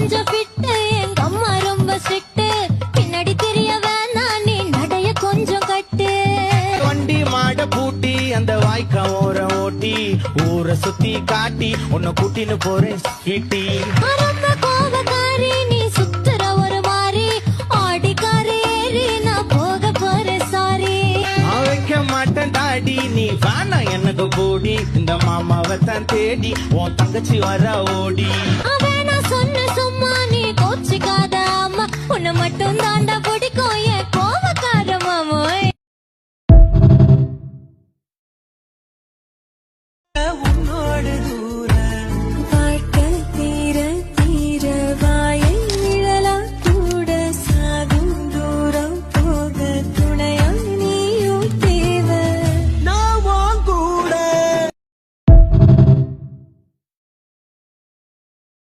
கொஞ்சம் ஃபிட்டு எங்க அம்மா ரொம்ப ஸ்ட்ரிக்ட் பின்னாடி தெரிய வேணாம் நீ நடைய கொஞ்சம் கட்டு வண்டி மாட பூட்டி அந்த வாய்க்கா ஓரம் ஓட்டி ஊரை சுத்தி காட்டி உன்னை கூட்டின்னு போறேன் ஸ்வீட்டி ரொம்ப கோபக்காரி நீ சுத்துற ஒரு மாதிரி ஆடிக்காரி ஏறி நான் போக போறேன் சாரி நான் வைக்க மாட்டேன் தாடி நீ வேணா எனக்கு கூடி இந்த மாமாவை தான் தேடி உன் தங்கச்சி வர ஓடி